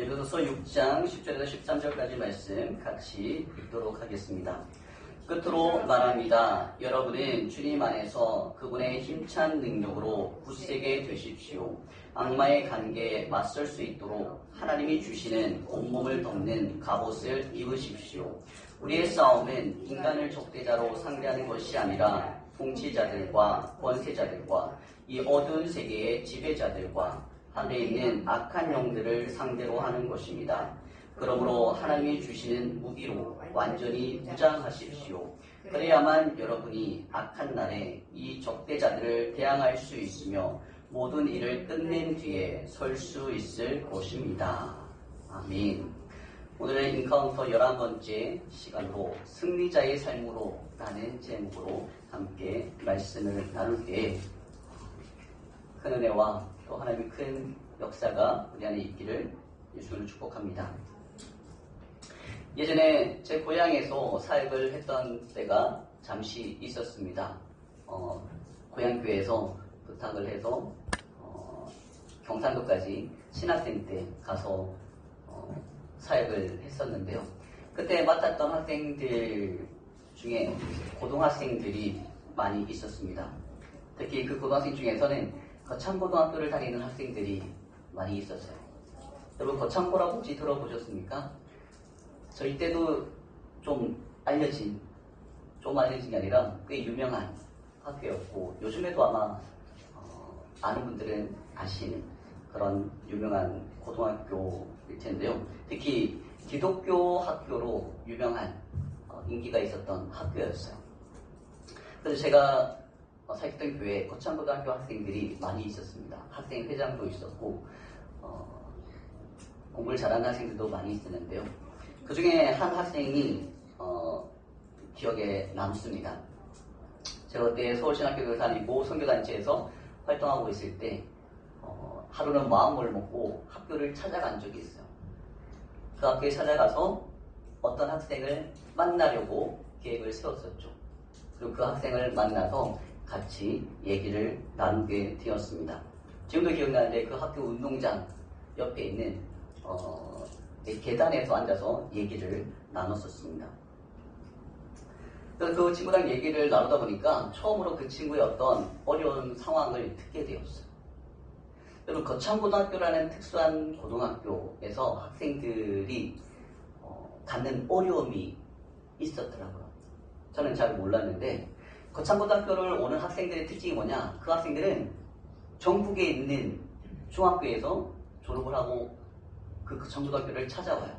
에베소서 6장 10절에서 13절까지 말씀 같이 읽도록 하겠습니다. 끝으로 말합니다. 여러분은 주님 안에서 그분의 힘찬 능력으로 굳세게 되십시오. 악마의 관계에 맞설 수 있도록 하나님이 주시는 온몸을 덮는 갑옷을 입으십시오. 우리의 싸움은 인간을 적대자로 상대하는 것이 아니라 통치자들과 권세자들과 이 어두운 세계의 지배자들과 하늘에 있는 악한 영들을 상대로 하는 것입니다. 그러므로 하나님이 주시는 무기로 완전히 무장하십시오. 그래야만 여러분이 악한 날에 이 적대자들을 대항할 수 있으며 모든 일을 끝낸 뒤에 설 수 있을 것입니다. 아멘. 오늘은 인카운터 11번째 시간으로 승리자의 삶으로 라는 제목으로 함께 말씀을 나눌 때 큰 은혜와 또 하나님의 큰 역사가 우리 안에 있기를 예수를 축복합니다. 예전에 제 고향에서 사역을 했던 때가 잠시 있었습니다. 고향교회에서 부탁을 해서 경상도까지 신학생 때 가서 사역을 했었는데요. 그때 맡았던 학생들 중에 고등학생들이 많이 있었습니다. 특히 그 고등학생 중에서는 거창고등학교를 다니는 학생들이 많이 있었어요. 여러분 거창고라고 혹시 들어보셨습니까? 저희 때도 좀 알려진 게 아니라 꽤 유명한 학교였고 요즘에도 아마 아는 분들은 아시는 그런 유명한 고등학교일 텐데요. 특히 기독교 학교로 유명한 인기가 있었던 학교였어요. 그래서 제가 사역했던 교회에 거창고등학교 학생들이 많이 있었습니다. 학생 회장도 있었고 공부를 잘하는 학생들도 많이 있었는데요. 그 중에 한 학생이 기억에 남습니다. 제가 그때 서울신학교를 다니고 선교단체에서 활동하고 있을 때 하루는 마음을 먹고 학교를 찾아간 적이 있어요. 그 학교에 찾아가서 어떤 학생을 만나려고 계획을 세웠었죠. 그리고 그 학생을 만나서 같이 얘기를 나누게 되었습니다. 지금도 기억나는데 그 학교 운동장 옆에 있는 계단에서 앉아서 얘기를 나눴었습니다. 그래서 그 친구랑 얘기를 나누다 보니까 처음으로 그 친구의 어떤 어려운 상황을 듣게 되었어요. 여러분 거창고등학교라는 특수한 고등학교에서 학생들이 갖는 어려움이 있었더라고요. 저는 잘 몰랐는데 거창고등학교를 오는 학생들의 특징이 뭐냐? 그 학생들은 전국에 있는 중학교에서 졸업을 하고 그 거창고등학교를 찾아와요.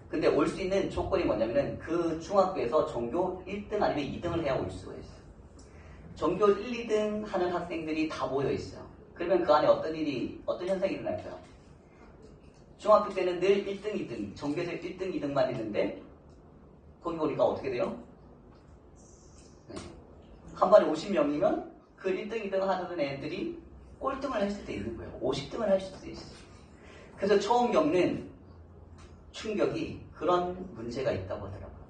근데 올 수 있는 조건이 뭐냐면은 그 중학교에서 전교 1등 아니면 2등을 해야 올 수가 있어요. 전교 1, 2등 하는 학생들이 다 모여 있어요. 그러면 그 안에 어떤 현상이 일어날까요? 중학교 때는 늘 1등, 2등, 전교에서 1등, 2등만 있는데 거기 오니까 어떻게 돼요? 한 반에 50명이면 그 1등, 2등 하던 애들이 꼴등을 할 수도 있는 거예요. 50등을 할 수도 있어요. 그래서 처음 겪는 충격이 그런 문제가 있다고 하더라고요.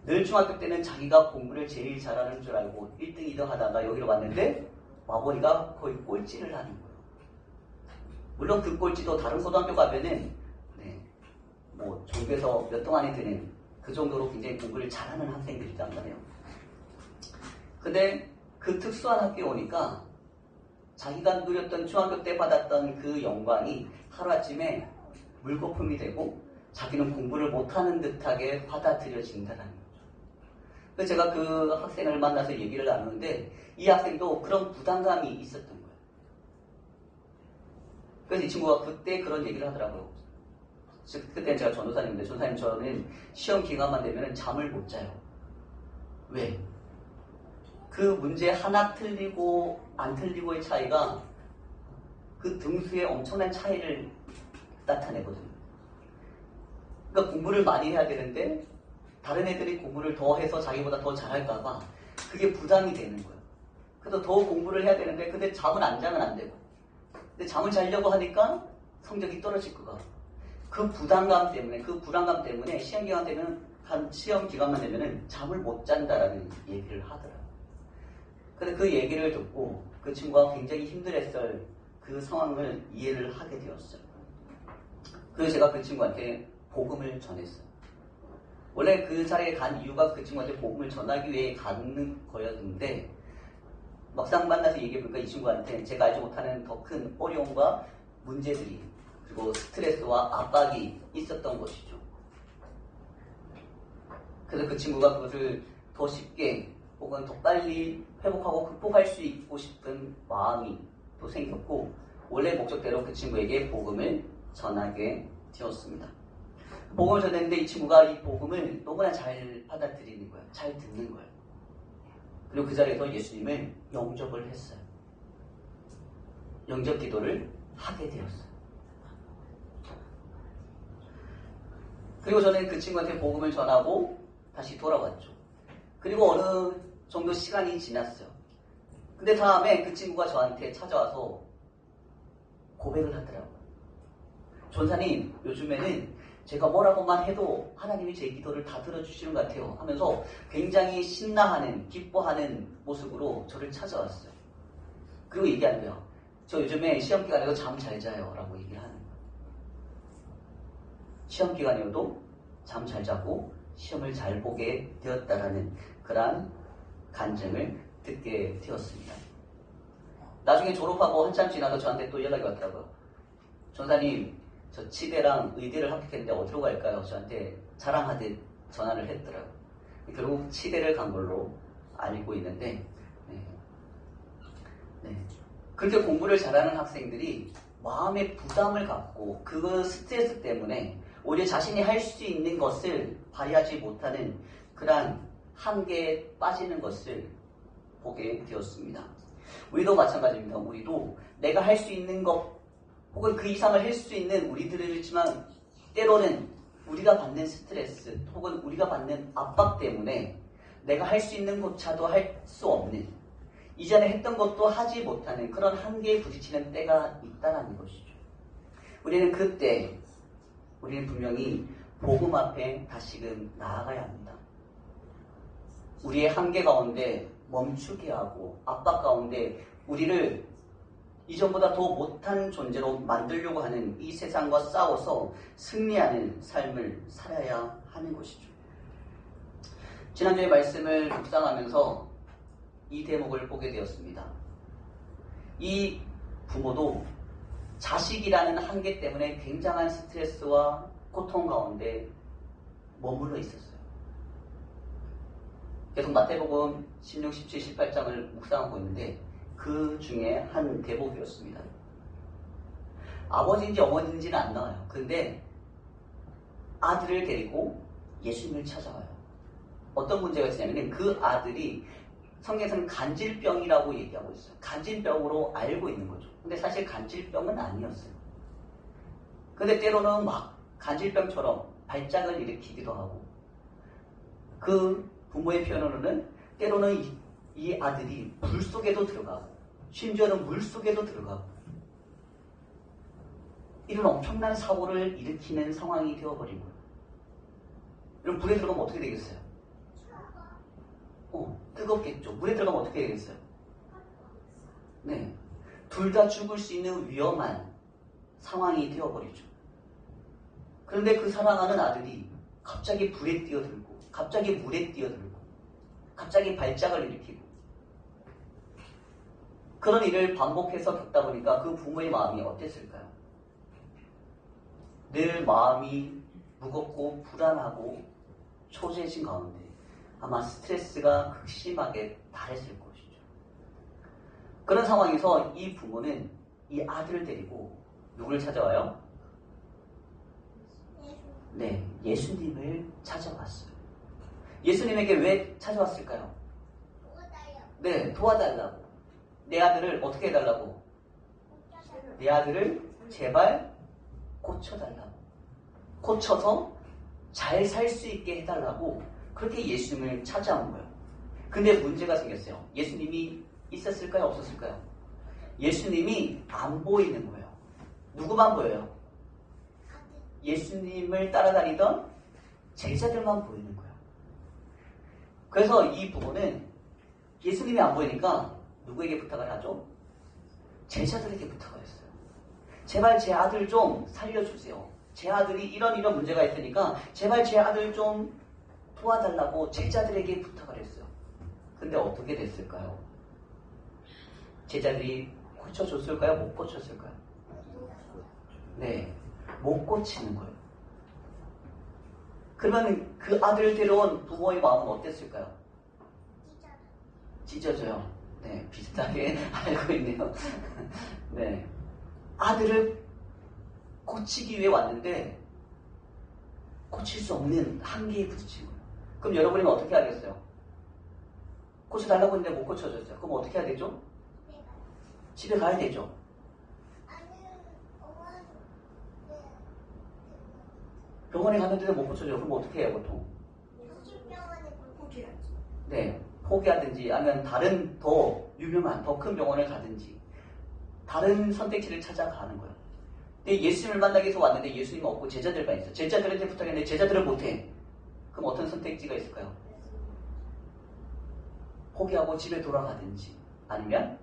늘 중학교 때는 자기가 공부를 제일 잘하는 줄 알고 1등, 2등 하다가 여기로 왔는데 와보니까 거의 꼴찌를 하는 거예요. 물론 그 꼴찌도 다른 고등학교 가면은 전교에서 몇 등 안에 드는 그 정도로 굉장히 공부를 잘하는 학생들이란 말이에요. 근데 그 특수한 학교에 오니까 자기가 누렸던 중학교 때 받았던 그 영광이 하루아침에 물거품이 되고 자기는 공부를 못하는 듯하게 받아들여진다는 거죠. 그래서 제가 그 학생을 만나서 얘기를 나누는데 이 학생도 그런 부담감이 있었던 거예요. 그래서 이 친구가 그때 그런 얘기를 하더라고요. 그때는 제가 전도사님인데 전도사님 저는 시험 기간만 되면 잠을 못 자요. 왜? 그 문제 하나 틀리고 안 틀리고의 차이가 그 등수의 엄청난 차이를 나타내거든요. 그러니까 공부를 많이 해야 되는데 다른 애들이 공부를 더 해서 자기보다 더 잘할까봐 그게 부담이 되는 거예요. 그래서 더 공부를 해야 되는데 근데 잠을 안 자면 안 되고 근데 잠을 자려고 하니까 성적이 떨어질 것 같고 그 불안감 때문에 시험 기간만 되면은 잠을 못 잔다라는 얘기를 하더라고요. 근데 그 얘기를 듣고 그 친구가 굉장히 힘들었을 그 상황을 이해를 하게 되었어요. 그래서 제가 그 친구한테 복음을 전했어요. 원래 그 자리에 간 이유가 그 친구한테 복음을 전하기 위해 가는 거였는데 막상 만나서 얘기해보니까 이 친구한테 제가 알지 못하는 더 큰 어려움과 문제들이 그리고 스트레스와 압박이 있었던 것이죠. 그래서 그 친구가 그것을 더 쉽게 혹은 더 빨리 회복하고 극복할 수 있고 싶은 마음이 또 생겼고 원래 목적대로 그 친구에게 복음을 전하게 되었습니다. 복음을 전했는데 이 친구가 이 복음을 너무나 잘 받아들이는 거예요. 잘 듣는 거예요. 그리고 그 자리에서 예수님을 영접을 했어요. 영접 기도를 하게 되었어요. 그리고 저는 그 친구한테 복음을 전하고 다시 돌아왔죠. 그리고 어느 정도 시간이 지났어요. 근데 다음에 그 친구가 저한테 찾아와서 고백을 하더라고요. 전사님, 요즘에는 제가 뭐라고만 해도 하나님이 제 기도를 다 들어주시는 것 같아요 하면서 굉장히 신나하는, 기뻐하는 모습으로 저를 찾아왔어요. 그리고 얘기하는 거예요. 저 요즘에 시험기간에도 잠 잘 자요 라고 얘기를 하는 거예요. 시험기간이어도 잠 잘 자고 시험을 잘 보게 되었다라는 그러한 간증을 듣게 되었습니다. 나중에 졸업하고 한참 지나서 저한테 또 연락이 왔더라고요. 전사님, 저 치대랑 의대를 합격했는데 어디로 갈까요? 저한테 자랑하듯 전화를 했더라고요. 결국 치대를 간 걸로 알고 있는데 그렇게 공부를 잘하는 학생들이 마음의 부담을 갖고 그 스트레스 때문에 오히려 자신이 할 수 있는 것을 발휘하지 못하는 그러한 한계에 빠지는 것을 보게 되었습니다. 우리도 마찬가지입니다. 우리도 내가 할 수 있는 것 혹은 그 이상을 할 수 있는 우리들이지만 때로는 우리가 받는 스트레스 혹은 우리가 받는 압박 때문에 내가 할 수 있는 것조차도 할 수 없는 이전에 했던 것도 하지 못하는 그런 한계에 부딪히는 때가 있다는 것이죠. 우리는 그때 우리는 분명히 복음 앞에 다시금 나아가야 합니다. 우리의 한계 가운데 멈추게 하고 압박 가운데 우리를 이전보다 더 못한 존재로 만들려고 하는 이 세상과 싸워서 승리하는 삶을 살아야 하는 것이죠. 지난주에 말씀을 묵상하면서 이 대목을 보게 되었습니다. 이 부모도 자식이라는 한계 때문에 굉장한 스트레스와 고통 가운데 머물러 있었어요. 계속 마태복음 16, 17, 18장을 묵상하고 있는데 그 중에 한 대목이었습니다. 아버지인지 어머니인지는 안 나와요. 그런데 아들을 데리고 예수님을 찾아와요. 어떤 문제가 있냐면 그 아들이 성경에서는 간질병이라고 얘기하고 있어요. 간질병으로 알고 있는 거죠. 근데 사실 간질병은 아니었어요. 근데 때로는 막 간질병처럼 발작을 일으키기도 하고 그 부모의 표현으로는 때로는 이 아들이 불 속에도 들어가고 심지어는 물 속에도 들어가고 이런 엄청난 사고를 일으키는 상황이 되어버린 거예요. 그럼 불에 들어가면 어떻게 되겠어요? 뜨겁겠죠. 물에 들어가면 어떻게 되겠어요? 네, 둘 다 죽을 수 있는 위험한 상황이 되어버리죠. 그런데 그 사랑하는 아들이 갑자기 불에 뛰어들고 갑자기 물에 뛰어들고 갑자기 발작을 일으키고 그런 일을 반복해서 겪다 보니까 그 부모의 마음이 어땠을까요? 늘 마음이 무겁고 불안하고 초조해진 가운데 아마 스트레스가 극심하게 달했을 것이죠. 그런 상황에서 이 부모는 이 아들을 데리고 누구를 찾아와요? 네, 예수님을 찾아왔어요. 예수님에게 왜 찾아왔을까요? 네, 도와달라고. 내 아들을 어떻게 해달라고? 내 아들을 제발 고쳐달라고. 고쳐서 잘 살 수 있게 해달라고 그렇게 예수님을 찾아온 거예요. 근데 문제가 생겼어요. 예수님이 있었을까요? 없었을까요? 예수님이 안 보이는 거예요. 누구만 보여요? 예수님을 따라다니던 제자들만 보이는 거예요. 그래서 이 부모는 예수님이 안 보이니까 누구에게 부탁을 하죠? 제자들에게 부탁을 했어요. 제발 제 아들 좀 살려주세요. 제 아들이 이런 문제가 있으니까 제발 제 아들 좀 도와달라고 제자들에게 부탁을 했어요. 근데 어떻게 됐을까요? 제자들이 고쳐줬을까요? 못 고쳤을까요? 네, 못 고치는 거예요. 그러면 그 아들을 데려온 부모의 마음은 어땠을까요? 찢어져요. 네, 비슷하게 알고 있네요. 네, 아들을 고치기 위해 왔는데 고칠 수 없는 한계에 부딪힌 거예요. 그럼 여러분이 어떻게 하겠어요? 고쳐달라고 했는데 못 고쳐줬어요. 그럼 어떻게 해야 되죠? 집에 가야 되죠. 병원에 갔는데도 못 고쳐줘요. 그럼 어떻게 해요, 보통? 네, 포기하든지 아니면 다른 더 유명한 더 큰 병원을 가든지 다른 선택지를 찾아가는 거예요. 근데 예수님을 만나기 위해서 왔는데 예수님 없고 제자들만 있어요. 제자들한테 부탁했는데 제자들은 못해. 그럼 어떤 선택지가 있을까요? 포기하고 집에 돌아가든지 아니면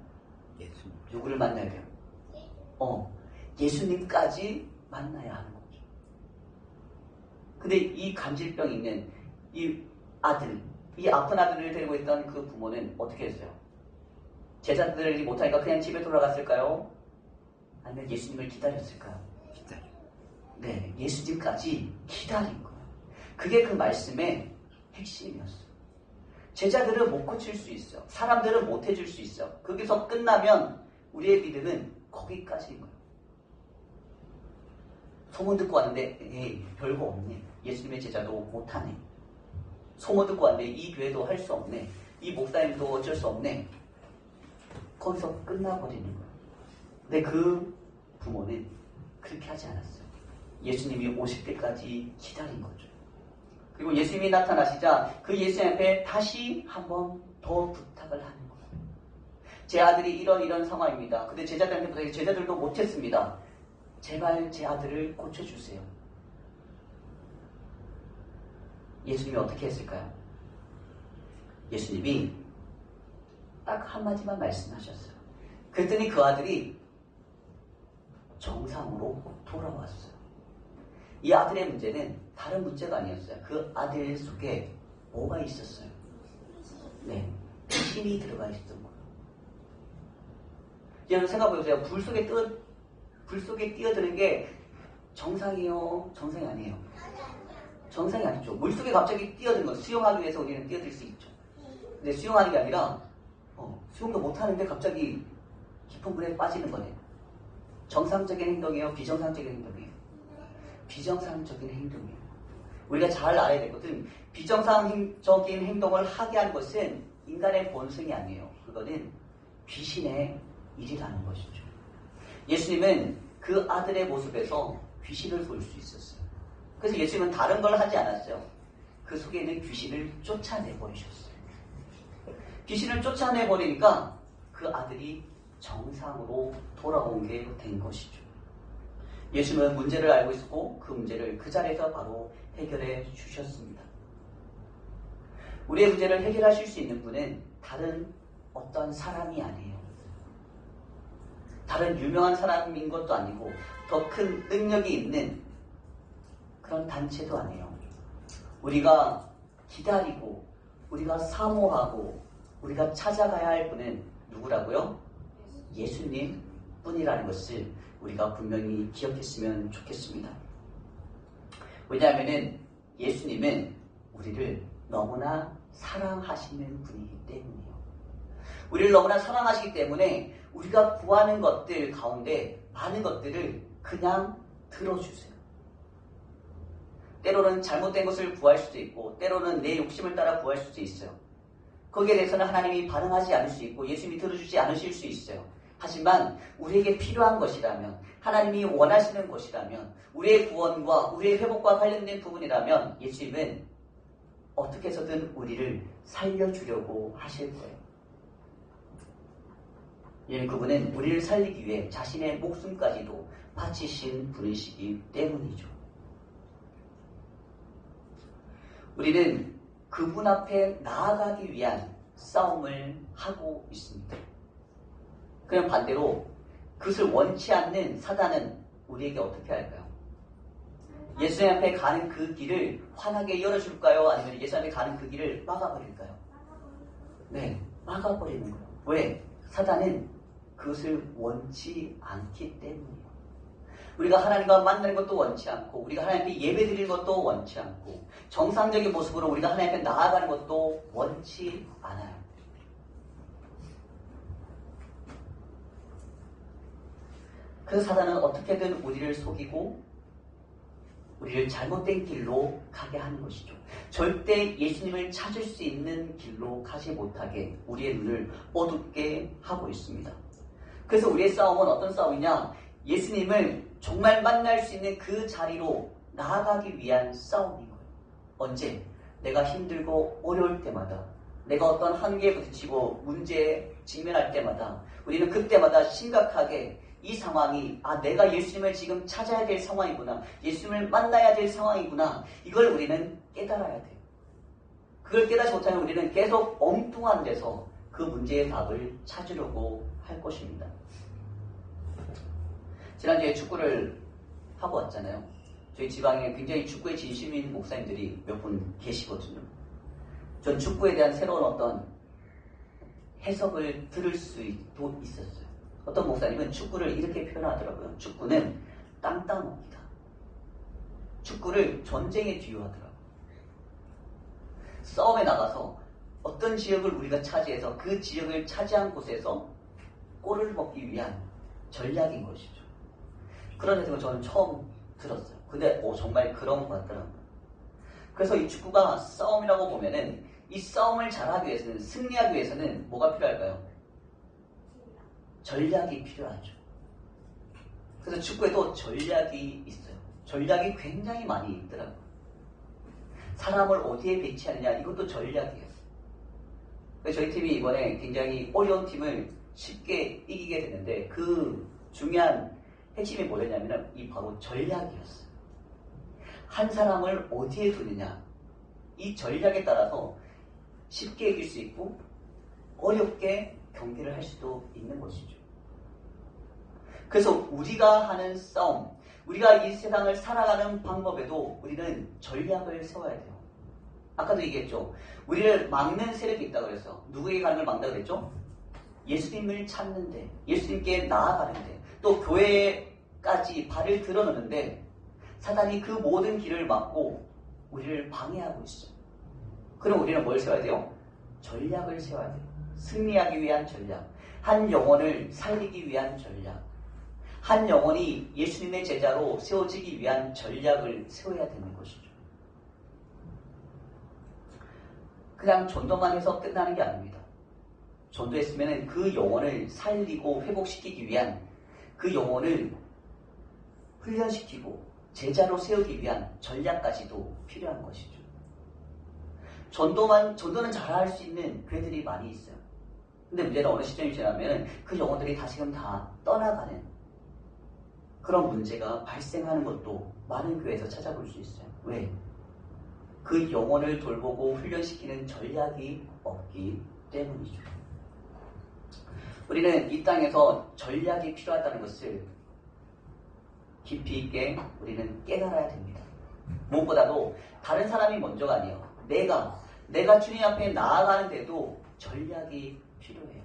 누구를 만나야 돼요? 예수님까지 만나야 하는 거죠. 근데 이 간질병 있는 이 아들, 이 아픈 아들을 데리고 있던 그 부모는 어떻게 했어요? 제자들이 못하니까 그냥 집에 돌아갔을까요? 아니면 예수님을 기다렸을까요? 네, 예수님까지 기다린 거예요. 그게 그 말씀의 핵심이었어요. 제자들은 못 고칠 수 있어요. 사람들은 못 해줄 수 있어요. 거기서 끝나면 우리의 믿음은 거기까지인 거예요. 소문 듣고 왔는데 에이, 별거 없네. 예수님의 제자도 못하네. 소문 듣고 왔는데 이 교회도 할 수 없네. 이 목사님도 어쩔 수 없네. 거기서 끝나버리는 거예요. 근데 그 부모는 그렇게 하지 않았어요. 예수님이 오실 때까지 기다린 거죠. 그리고 예수님이 나타나시자 그 예수님 앞에 다시 한번 더 부탁을 하는 거예요. 제 아들이 이런 상황입니다. 근데 제자들한테 부탁해서 제자들도 못했습니다. 제발 제 아들을 고쳐주세요. 예수님이 어떻게 했을까요? 예수님이 딱 한마디만 말씀하셨어요. 그랬더니 그 아들이 정상으로 돌아왔어요. 이 아들의 문제는 다른 문제가 아니었어요. 그 아들 속에 뭐가 있었어요? 네, 힘이 들어가 있었던 거예요. 여러분 생각해보세요. 불 속에 뛰어드는 게 정상이에요? 정상이 아니에요? 정상이 아니죠. 물속에 갑자기 뛰어드는 거, 수영하기 위해서 우리는 뛰어들 수 있죠. 근데 수영하는 게 아니라 수영도 못하는데 갑자기 깊은 물에 빠지는 거네요. 정상적인 행동이에요? 비정상적인 행동이에요? 비정상적인 행동이에요. 우리가 잘 알아야 되거든. 비정상적인 행동을 하게 하는 것은 인간의 본성이 아니에요. 그거는 귀신의 일이라는 것이죠. 예수님은 그 아들의 모습에서 귀신을 볼 수 있었어요. 그래서 예수님은 다른 걸 하지 않았어요. 그 속에 있는 귀신을 쫓아내버리셨어요. 귀신을 쫓아내버리니까 그 아들이 정상으로 돌아온 게 된 것이죠. 예수님은 문제를 알고 있었고 그 문제를 그 자리에서 바로 해결해 주셨습니다. 우리의 문제를 해결하실 수 있는 분은 다른 어떤 사람이 아니에요. 다른 유명한 사람인 것도 아니고 더 큰 능력이 있는 그런 단체도 아니에요. 우리가 기다리고 우리가 사모하고 우리가 찾아가야 할 분은 누구라고요? 예수님 뿐이라는 것을 우리가 분명히 기억했으면 좋겠습니다. 왜냐하면 예수님은 우리를 너무나 사랑하시는 분이기 때문이에요. 우리를 너무나 사랑하시기 때문에 우리가 구하는 것들 가운데 많은 것들을 그냥 들어주세요. 때로는 잘못된 것을 구할 수도 있고 때로는 내 욕심을 따라 구할 수도 있어요. 거기에 대해서는 하나님이 반응하지 않을 수 있고 예수님이 들어주지 않으실 수 있어요. 하지만 우리에게 필요한 것이라면 하나님이 원하시는 것이라면 우리의 구원과 우리의 회복과 관련된 부분이라면 예수님은 어떻게 해서든 우리를 살려주려고 하실 거예요. 그분은 우리를 살리기 위해 자신의 목숨까지도 바치신 분이시기 때문이죠. 우리는 그분 앞에 나아가기 위한 싸움을 하고 있습니다. 그냥 반대로 그것을 원치 않는 사단은 우리에게 어떻게 할까요? 예수님 앞에 가는 그 길을 환하게 열어줄까요? 아니면 예수님 앞에 가는 그 길을 막아버릴까요? 네, 막아버리는 거예요. 왜? 사단은 그것을 원치 않기 때문이에요. 우리가 하나님과 만나는 것도 원치 않고, 우리가 하나님께 예배 드리는 것도 원치 않고, 정상적인 모습으로 우리가 하나님 앞에 나아가는 것도 원치 않아요. 그래서 사단은 어떻게든 우리를 속이고 우리를 잘못된 길로 가게 하는 것이죠. 절대 예수님을 찾을 수 있는 길로 가지 못하게 우리의 눈을 어둡게 하고 있습니다. 그래서 우리의 싸움은 어떤 싸움이냐? 예수님을 정말 만날 수 있는 그 자리로 나아가기 위한 싸움인 거예요. 언제? 내가 힘들고 어려울 때마다, 내가 어떤 한계에 부딪히고 문제에 직면할 때마다, 우리는 그때마다 심각하게 이 상황이 내가 예수님을 지금 찾아야 될 상황이구나, 예수님을 만나야 될 상황이구나, 이걸 우리는 깨달아야 돼요. 그걸 깨닫지 못하면 우리는 계속 엉뚱한 데서 그 문제의 답을 찾으려고 할 것입니다. 지난주에 축구를 하고 왔잖아요. 저희 지방에 굉장히 축구에 진심인 목사님들이 몇 분 계시거든요. 전 축구에 대한 새로운 어떤 해석을 들을 수도 있었어요. 어떤 목사님은 축구를 이렇게 표현하더라고요. 축구는 땅따먹기다. 축구를 전쟁에 비유하더라고요. 싸움에 나가서 어떤 지역을 우리가 차지해서 그 지역을 차지한 곳에서 골을 먹기 위한 전략인 것이죠. 그런 해석을 저는 처음 들었어요. 근데 정말 그런 것 같더라고요. 그래서 이 축구가 싸움이라고 보면은 이 싸움을 잘하기 위해서는, 승리하기 위해서는 뭐가 필요할까요? 전략이 필요하죠. 그래서 축구에도 전략이 있어요. 전략이 굉장히 많이 있더라고요. 사람을 어디에 배치하느냐, 이것도 전략이에요. 그래서 저희 팀이 이번에 굉장히 어려운 팀을 쉽게 이기게 됐는데 그 중요한 핵심이 뭐였냐면 이 바로 전략이었어요. 한 사람을 어디에 두느냐, 이 전략에 따라서 쉽게 이길 수 있고 어렵게 경기를 할 수도 있는 것이죠. 그래서 우리가 하는 싸움, 우리가 이 세상을 살아가는 방법에도 우리는 전략을 세워야 돼요. 아까도 얘기했죠. 우리를 막는 세력이 있다고 그랬어. 누구에게 가는 걸 막는다고 그랬죠? 예수님을 찾는데, 예수님께 나아가는데, 또 교회까지 발을 들어놓는데 사단이 그 모든 길을 막고 우리를 방해하고 있어요. 그럼 우리는 뭘 세워야 돼요? 전략을 세워야 돼요. 승리하기 위한 전략, 한 영혼을 살리기 위한 전략, 한 영혼이 예수님의 제자로 세워지기 위한 전략을 세워야 되는 것이죠. 그냥 전도만 해서 끝나는 게 아닙니다. 전도했으면 그 영혼을 살리고 회복시키기 위한, 그 영혼을 훈련시키고 제자로 세우기 위한 전략까지도 필요한 것이죠. 전도는 잘할 수 있는 교회들이 많이 있어요. 근데 문제는 어느 시점이 지나면 그 영혼들이 다시금 다 떠나가는 그런 문제가 발생하는 것도 많은 교회에서 찾아볼 수 있어요. 왜? 그 영혼을 돌보고 훈련시키는 전략이 없기 때문이죠. 우리는 이 땅에서 전략이 필요하다는 것을 깊이 있게 우리는 깨달아야 됩니다. 무엇보다도 다른 사람이 먼저가 아니에요. 내가 주님 앞에 나아가는데도 전략이 필요해요.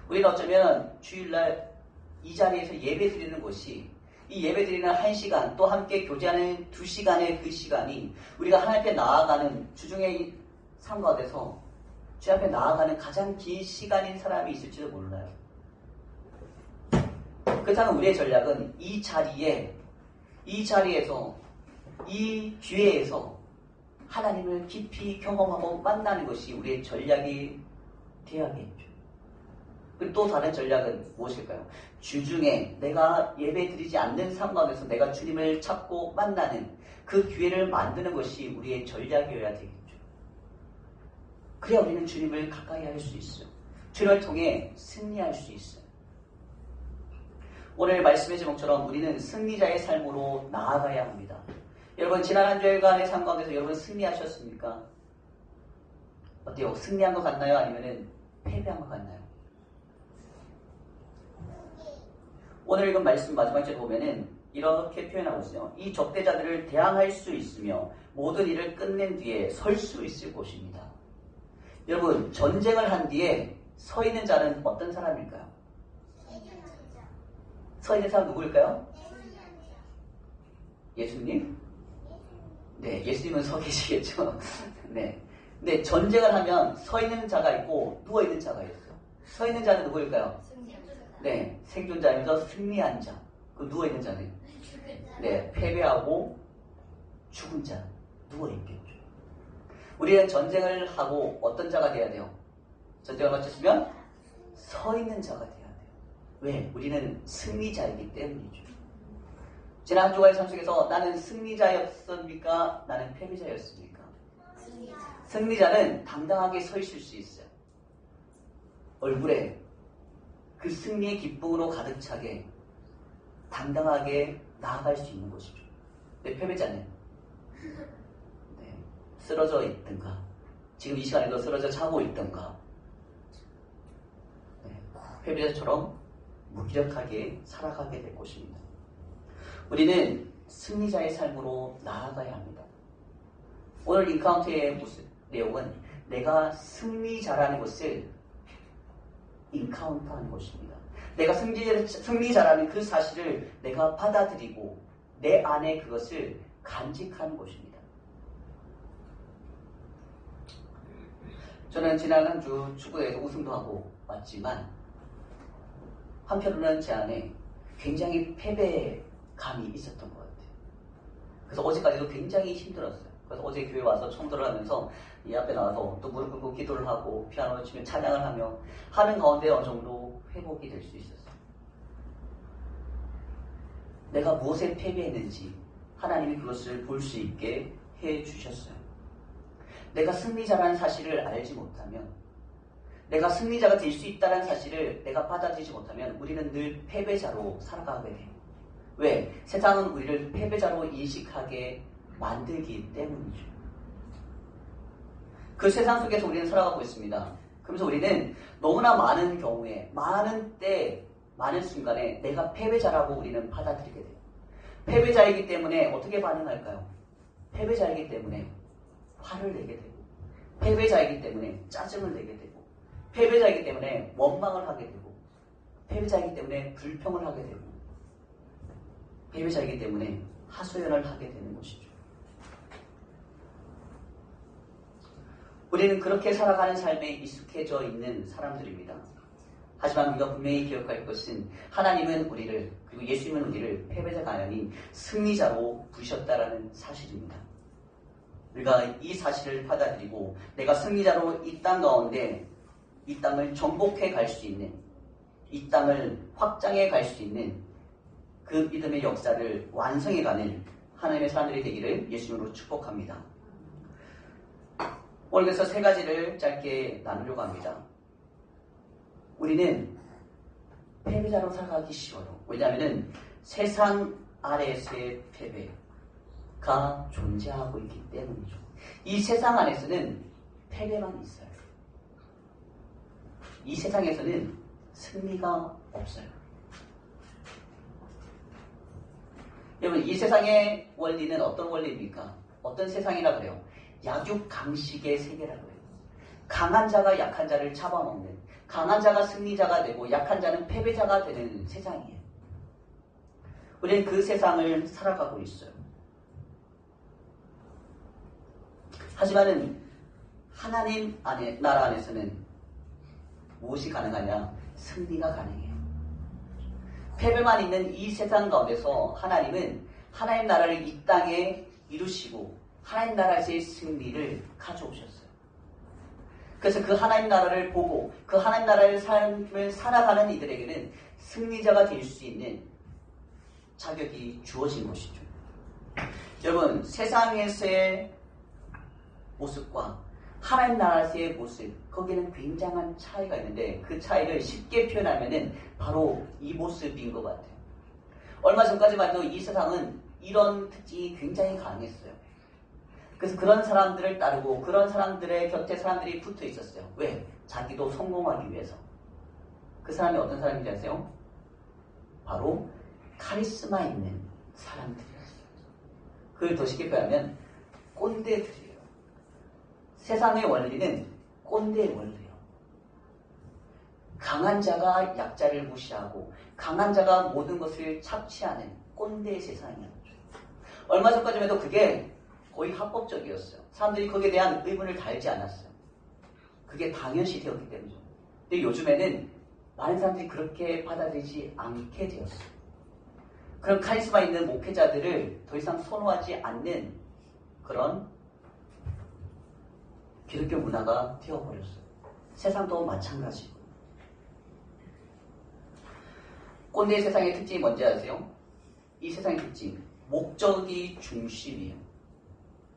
우리는 어쩌면 주일날 이 자리에서 예배 드리는 것이, 이 예배 드리는 1시간, 또 함께 교제하는 2시간의 그 시간이 우리가 하나님 앞에 나아가는 주중의 삶 가운데서 주님 앞에 나아가는 가장 긴 시간인 사람이 있을지도 몰라요. 그렇다면 우리의 전략은 이 자리에서, 이 기회에서 하나님을 깊이 경험하고 만나는 것이 우리의 전략이 되어야겠죠. 그리고 또 다른 전략은 무엇일까요? 주중에 내가 예배 드리지 않는 상황에서 내가 주님을 찾고 만나는 그 기회를 만드는 것이 우리의 전략이어야 되겠죠. 그래야 우리는 주님을 가까이 할 수 있어요. 주님을 통해 승리할 수 있어요. 오늘 말씀의 제목처럼 우리는 승리자의 삶으로 나아가야 합니다. 여러분, 지난 한 주일간의 삶 가운데서 여러분 승리하셨습니까? 어때요? 승리한 것 같나요? 아니면 패배한 것 같나요? 오늘 읽은 말씀 마지막 절에 보면은 이렇게 표현하고 있어요. 이 적대자들을 대항할 수 있으며 모든 일을 끝낸 뒤에 설 수 있을 것입니다. 여러분, 전쟁을 한 뒤에 서 있는 자는 어떤 사람일까요? 서 있는 사람 누구일까요? 예수님? 네, 예수님은 서 계시겠죠. 네. 근데 전쟁을 하면 서 있는 자가 있고 누워 있는 자가 있어요. 서 있는 자는 누구일까요? 네, 생존자이면서 승리한 자. 그 누워 있는 자는 네, 패배하고 죽은 자. 누워 있겠죠. 우리는 전쟁을 하고 어떤 자가 돼야 돼요? 전쟁을 마쳤으면 서 있는 자가 돼야 돼요. 왜? 우리는 승리자이기 때문이죠. 지난 한 주간의 삶 속에서 나는 승리자였습니까? 나는 패배자였습니까? 승리자는 당당하게 서 있을 수 있어요. 얼굴에 그 승리의 기쁨으로 가득 차게 당당하게 나아갈 수 있는 것이죠. 근데 패배자는 네, 쓰러져 있든가 지금 이 시간에도 쓰러져 자고 있든가 네, 패배자처럼 무기력하게 살아가게 될 것입니다. 우리는 승리자의 삶으로 나아가야 합니다. 오늘 인카운트의 내용은 내가 승리자라는 것을 인카운트하는 것입니다. 내가 승리자라는 그 사실을 내가 받아들이고 내 안에 그것을 간직하는 것입니다. 저는 지난 한 주 축구대회에서 우승도 하고 왔지만 한편으로는 제 안에 굉장히 패배감이 있었던 것 같아요. 그래서 어제까지도 굉장히 힘들었어요. 그래서 어제 교회 와서 청도를 하면서 이 앞에 나와서 또 무릎 꿇고 기도를 하고 피아노를 치며 찬양을 하며 하는 가운데 어느 정도 회복이 될 수 있었어요. 내가 무엇에 패배했는지 하나님이 그것을 볼 수 있게 해주셨어요. 내가 승리자라는 사실을 알지 못하면 내가 승리자가 될 수 있다는 사실을 내가 받아들이지 못하면 우리는 늘 패배자로 살아가게 돼요. 왜? 세상은 우리를 패배자로 인식하게 만들기 때문이죠. 그 세상 속에서 우리는 살아가고 있습니다. 그러면서 우리는 너무나 많은 경우에 많은 때 많은 순간에 내가 패배자라고 우리는 받아들이게 돼요. 패배자이기 때문에 어떻게 반응할까요? 패배자이기 때문에 화를 내게 되고 패배자이기 때문에 짜증을 내게 되고 패배자이기 때문에 원망을 하게 되고 패배자이기 때문에 불평을 하게 되고 패배자이기 때문에 하소연을 하게 되는 것이죠. 우리는 그렇게 살아가는 삶에 익숙해져 있는 사람들입니다. 하지만 우리가 분명히 기억할 것은 하나님은 우리를 그리고 예수님은 우리를 패배자가 아닌 승리자로 부르셨다라는 사실입니다. 우리가 이 사실을 받아들이고 내가 승리자로 이 땅 가운데 이 땅을 정복해 갈 수 있는 이 땅을 확장해 갈 수 있는 그 믿음의 역사를 완성해 가는 하나님의 사람들이 되기를 예수님으로 축복합니다. 오늘 그래서 세 가지를 짧게 나누려고 합니다. 우리는 패배자로 살아가기 쉬워요. 왜냐하면 세상 아래에서의 패배가 존재하고 있기 때문이죠. 이 세상 안에서는 패배만 있어요. 이 세상에서는 승리가 없어요. 여러분, 이 세상의 원리는 어떤 원리입니까? 어떤 세상이라 그래요? 약육강식의 세계라고 해요. 강한 자가 약한 자를 잡아먹는, 강한 자가 승리자가 되고 약한 자는 패배자가 되는 세상이에요. 우리는 그 세상을 살아가고 있어요. 하지만은 하나님 안에 나라 안에서는 무엇이 가능하냐? 승리가 가능해요. 패배만 있는 이 세상 가운데서 하나님은 하나님 나라를 이 땅에 이루시고 하나님 나라에서의 승리를 가져오셨어요. 그래서 그 하나님 나라를 보고 그 하나님 나라의 삶을 살아가는 이들에게는 승리자가 될 수 있는 자격이 주어진 것이죠. 여러분, 세상에서의 모습과 하나님 나라에서의 모습, 거기는 굉장한 차이가 있는데 그 차이를 쉽게 표현하면은 바로 이 모습인 것 같아요. 얼마 전까지만 해도 이 세상은 이런 특징이 굉장히 강했어요. 그래서 그런 사람들을 따르고 그런 사람들의 곁에 사람들이 붙어 있었어요. 왜? 자기도 성공하기 위해서. 그 사람이 어떤 사람인지 아세요? 바로 카리스마 있는 사람들이었어요. 그걸 더 쉽게 표현하면 꼰대들이에요. 세상의 원리는 꼰대의 원리예요. 강한 자가 약자를 무시하고 강한 자가 모든 것을 착취하는 꼰대의 세상이었죠. 얼마 전까지만 해도 그게 거의 합법적이었어요. 사람들이 거기에 대한 의문을 달지 않았어요. 그게 당연시 되었기 때문이죠. 근데 요즘에는 많은 사람들이 그렇게 받아들이지 않게 되었어요. 그런 카리스마 있는 목회자들을 더 이상 선호하지 않는 그런 기독교 문화가 되어버렸어요. 세상도 마찬가지고. 꼰대 세상의 특징이 뭔지 아세요? 이 세상의 특징, 목적이 중심이에요.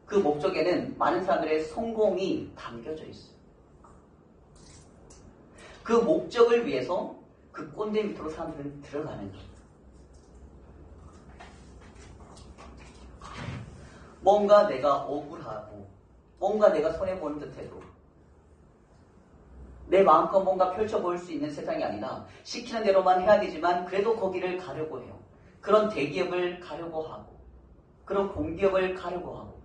그 목적에는 많은 사람들의 성공이 담겨져 있어요. 그 목적을 위해서 그 꼰대 밑으로 사람들은 들어가는 거예요. 뭔가 내가 억울하고 뭔가 내가 손해보는 듯해도 내 마음껏 뭔가 펼쳐볼 수 있는 세상이 아니라 시키는 대로만 해야 되지만 그래도 거기를 가려고 해요. 그런 대기업을 가려고 하고 그런 공기업을 가려고 하고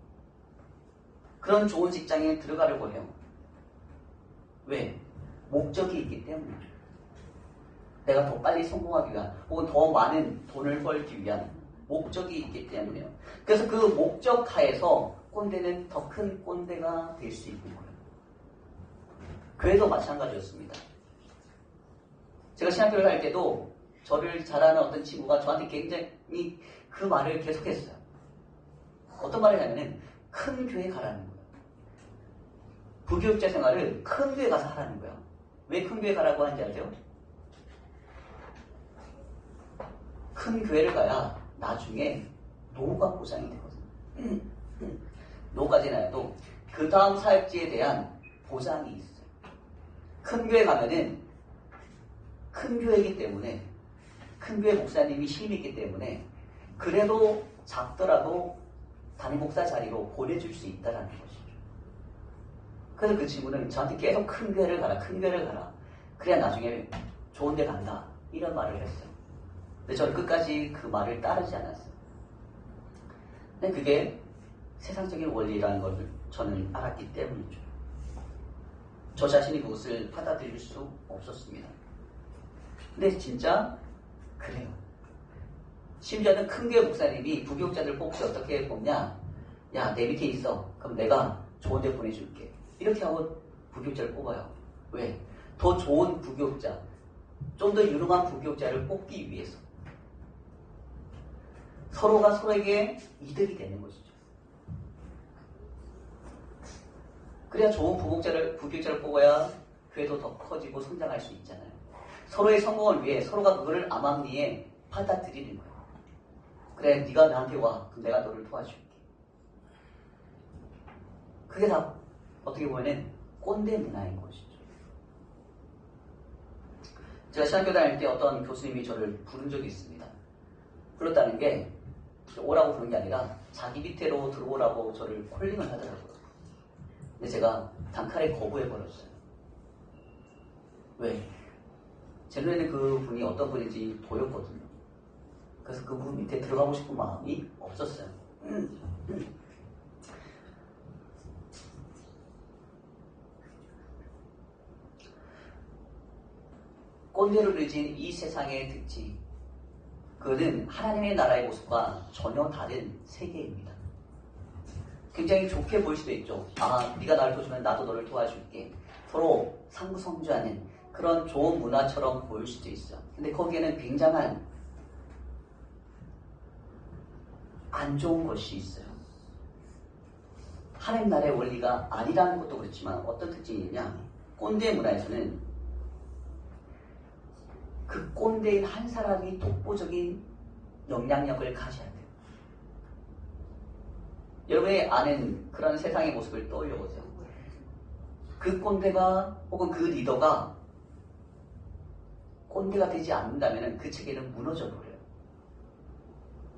그런 좋은 직장에 들어가려고 해요. 왜? 목적이 있기 때문에. 내가 더 빨리 성공하기 위한 혹은 더 많은 돈을 벌기 위한 목적이 있기 때문에요. 그래서 그 목적 하에서 꼰대는 더 큰 꼰대가 될 수 있는 거예요. 교회도 마찬가지였습니다. 제가 신학교를 갈 때도 저를 잘 아는 어떤 친구가 저한테 굉장히 그 말을 계속했어요. 어떤 말을 하냐면은 큰 교회 가라는 거예요. 부교육자 생활을 큰 교회 가서 하라는 거예요. 왜 큰 교회 가라고 하는지 아세요? 큰 교회를 가야 나중에 노후가 보장이 되거든요. 노후까지 나도 그 다음 사역지에 대한 보장이 있어요. 큰 교회 가면은 큰 교회이기 때문에 큰 교회 목사님이 힘이 있기 때문에 그래도 작더라도 담임 목사 자리로 보내줄 수 있다는 것이죠. 그래서 그 친구는 저한테 계속 큰 교회를 가라, 큰 교회를 가라. 그래야 나중에 좋은 데 간다. 이런 말을 했어요. 근데 저는 끝까지 그 말을 따르지 않았어요. 근데 그게 세상적인 원리라는 걸 저는 알았기 때문이죠. 저 자신이 그것을 받아들일 수 없었습니다. 근데 진짜 그래요. 심지어는 큰 교회 목사님이 부교육자들 뽑지 어떻게 뽑냐? 야, 내 밑에 있어. 그럼 내가 좋은 데 보내줄게. 이렇게 하고 부교육자를 뽑아요. 왜? 더 좋은 부교육자, 좀 더 유능한 부교육자를 뽑기 위해서. 서로가 서로에게 이득이 되는 것이죠. 그래야 좋은 부교육자를 뽑아야 교회도 더 커지고 성장할 수 있잖아요. 서로의 성공을 위해 서로가 그거를 암암리에 받아들이는 거예요. 그래, 네가 나한테 와. 그럼 내가 너를 도와줄게. 그게 다 어떻게 보면 꼰대 문화인 것이죠. 제가 신학교 다닐 때 어떤 교수님이 저를 부른 적이 있습니다. 불렀다는 게 오라고 부른 게 아니라 자기 밑에로 들어오라고 저를 콜링을 하더라고요. 근데 제가 단칼에 거부해버렸어요. 왜? 제 눈에는 그 분이 어떤 분인지 보였거든요. 그래서 그 분 밑에 들어가고 싶은 마음이 없었어요. 꼰대로 그려진 이 세상의 특징, 그는 하나님의 나라의 모습과 전혀 다른 세계입니다. 굉장히 좋게 보일 수도 있죠. 아, 네가 나를 도와주면 나도 너를 도와줄게. 서로 상부성주하는 그런 좋은 문화처럼 보일 수도 있어요. 근데 거기에는 굉장한 안 좋은 것이 있어요. 하나님 나라의 원리가 아니라는 것도 그렇지만 어떤 특징이 있냐? 꼰대 문화에서는 그 꼰대인 한 사람이 독보적인 영향력을 가져야 돼요. 여러분이 아는 그런 세상의 모습을 떠올려 보세요. 그 꼰대가 혹은 그 리더가 꼰대가 되지 않는다면 그 체계는 무너져 버려요.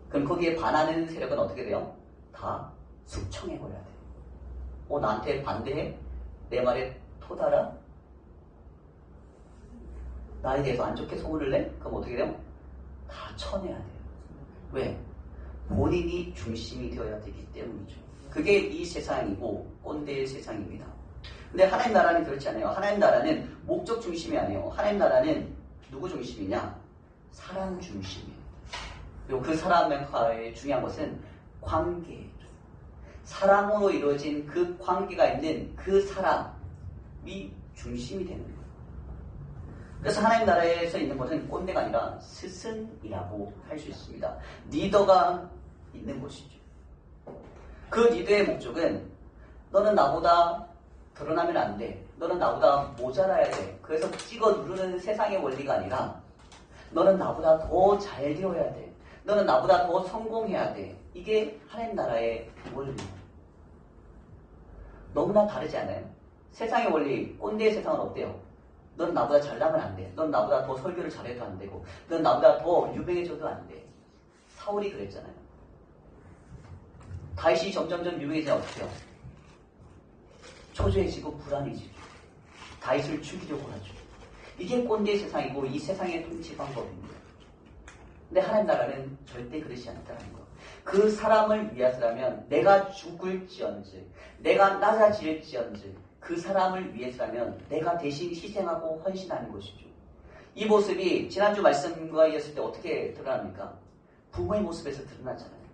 그럼 거기에 반하는 세력은 어떻게 돼요? 다 숙청해 버려야 돼요. 나한테 반대해? 내 말에 토달아? 나에 대해서 안 좋게 소문을 내? 그럼 어떻게 돼요? 다 쳐내야 돼요. 왜? 본인이 중심이 되어야 되기 때문이죠. 그게 이 세상이고 꼰대의 세상입니다. 근데 하나님 나라는 그렇지 않아요. 하나님 나라는 목적 중심이 아니에요. 하나님 나라는 누구 중심이냐? 사람 중심이에요. 그리고 그 사람과의 중요한 것은 관계예요. 사랑으로 이루어진 그 관계가 있는 그 사람이 중심이 되는 거예요. 그래서 하나님 나라에서 있는 것은 꼰대가 아니라 스승이라고 할 수 있습니다. 리더가 있는 곳이죠. 그 리더의 목적은 너는 나보다 드러나면 안 돼. 너는 나보다 모자라야 돼. 그래서 찍어 누르는 세상의 원리가 아니라 너는 나보다 더 잘 되어야 돼. 너는 나보다 더 성공해야 돼. 이게 하나님 나라의 원리예요. 너무나 다르지 않아요? 세상의 원리, 꼰대의 세상은 어때요? 넌 나보다 잘나면 안 돼. 넌 나보다 더 설교를 잘해도 안 되고 넌 나보다 더 유명해져도 안 돼. 사울이 그랬잖아요. 다윗이 점점점 유명해지면 어떻게 해요? 초조해지고 불안해지고 다윗을 죽이려고 하죠. 이게 꼰대의 세상이고 이 세상의 통치 방법입니다. 근데 하나님 나라는 절대 그렇지 않다는 거. 그 사람을 위해서라면 내가 죽을지언즉 내가 낮아질지언즉 그 사람을 위해서라면 내가 대신 희생하고 헌신하는 것이죠. 이 모습이 지난주 말씀과 이었을 때 어떻게 드러납니까? 부모의 모습에서 드러나잖아요.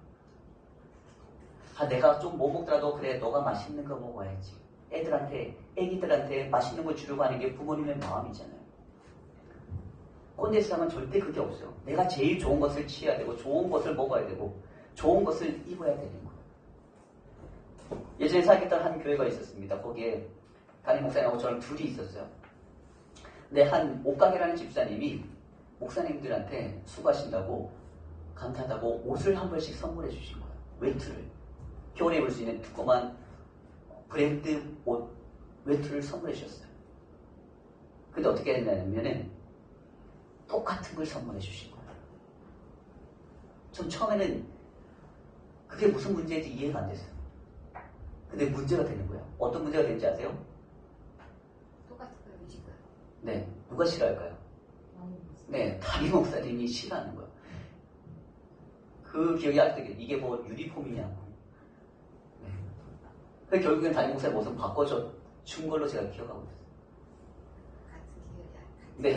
내가 좀 못 먹더라도 그래 너가 맛있는 거 먹어야지. 애기들한테 맛있는 거 주려고 하는 게 부모님의 마음이잖아요. 꼰대 세상은 절대 그게 없어요. 내가 제일 좋은 것을 취해야 되고 좋은 것을 먹어야 되고 좋은 것을 입어야 되는 거예요. 예전에 사귀었던 한 교회가 있었습니다. 거기에 담임 목사님하고 저랑 둘이 있었어요. 근데 한 옷가게라는 집사님이 목사님들한테 수고하신다고 감사하다고 옷을 한 벌씩 선물해 주신 거예요. 외투를. 겨울에 입을 수 있는 두꺼운 브랜드 옷 외투를 선물해 주셨어요. 근데 어떻게 했냐면은 똑같은 걸 선물해 주신 거예요. 전 처음에는 그게 무슨 문제인지 이해가 안 됐어요. 근데 문제가 되는 거예요. 어떤 문제가 되는지 아세요? 똑같은 걸 주신 거예요. 네. 누가 싫어할까요? 네. 담임 목사님이 싫어하는 거예요. 그 기억이 아직도 이게 뭐 유니폼이냐고. 네. 그래서 결국엔 담임 목사님 옷은 바꿔줘 준 걸로 제가 기억하고 있어요. 같은 계열이 네.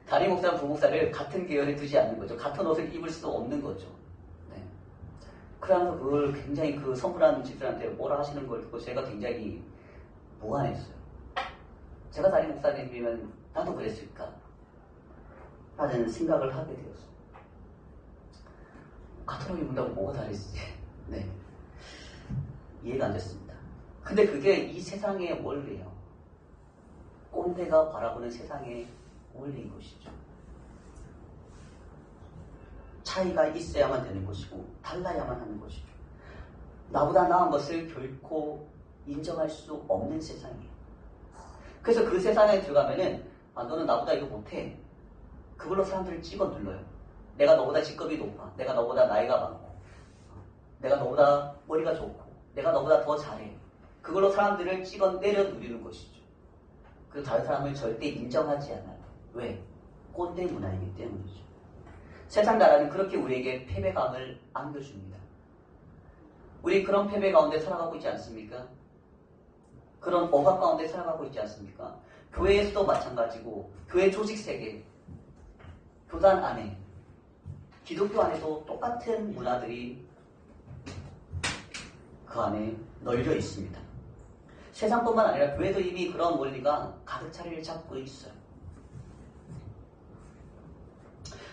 담임 목사, 부목사를 같은 계열에 두지 않는 거죠. 같은 옷을 입을 수 없는 거죠. 네. 그러면서 그걸 굉장히 그 선물하는 집사한테 뭐라 하시는 걸 듣고 제가 굉장히 무안했어요. 제가 담임 목사님이면 나도 그랬을까? 라는 생각을 하게 되었어요. 같은 옷 입는다고 뭐가 다르지? 네. 이해가 안 됐습니다. 근데 그게 이 세상의 원리예요. 꼰대가 바라보는 세상의 원리인 것이죠. 차이가 있어야만 되는 것이고 달라야만 하는 것이죠. 나보다 나은 것을 결코 인정할 수 없는 세상이에요. 그래서 그 세상에 들어가면은 너는 나보다 이거 못해. 그걸로 사람들을 찍어 눌러요. 내가 너보다 직급이 높아. 내가 너보다 나이가 많고 내가 너보다 머리가 좋고 내가 너보다 더 잘해. 그걸로 사람들을 찍어 내려 누리는 것이죠. 그 다른 사람을 절대 인정하지 않아요. 왜? 꼰대 문화이기 때문이죠. 세상 나라는 그렇게 우리에게 패배감을 안겨줍니다. 우리 그런 패배 가운데 살아가고 있지 않습니까? 그런 억압 가운데 살아가고 있지 않습니까? 교회에서도 마찬가지고 교회 조직세계, 교단 안에, 기독교 안에도 똑같은 문화들이 그 안에 널려 있습니다. 세상뿐만 아니라 교회도 이미 그런 원리가 가득 자리를 잡고 있어요.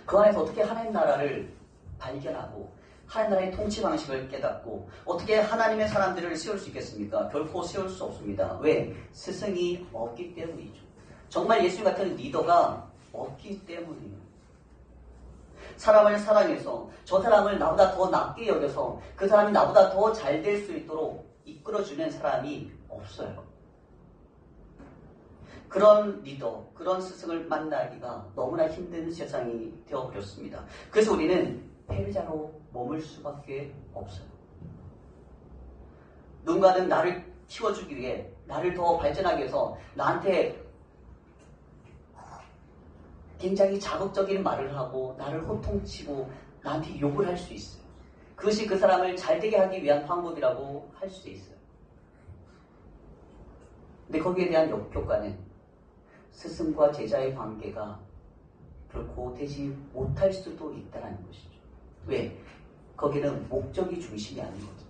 그 안에서 어떻게 하나님 나라를 발견하고 하나님 나라의 통치 방식을 깨닫고 어떻게 하나님의 사람들을 세울 수 있겠습니까? 결코 세울 수 없습니다. 왜? 스승이 없기 때문이죠. 정말 예수님 같은 리더가 없기 때문이에요. 사람을 사랑해서 저 사람을 나보다 더 낫게 여겨서 그 사람이 나보다 더 잘 될 수 있도록 이끌어주는 사람이 없어요. 그런 리더, 그런 스승을 만나기가 너무나 힘든 세상이 되어버렸습니다. 그래서 우리는 패배자로 머물 수밖에 없어요. 누군가는 나를 키워주기 위해, 나를 더 발전하기 위해서 나한테 굉장히 자극적인 말을 하고 나를 호통치고 나한테 욕을 할 수 있어요. 그것이 그 사람을 잘되게 하기 위한 방법이라고 할 수 있어요. 근데 거기에 대한 역효과는 스승과 제자의 관계가 결코 되지 못할 수도 있다는 것이죠. 왜? 거기는 목적이 중심이 아니거든요.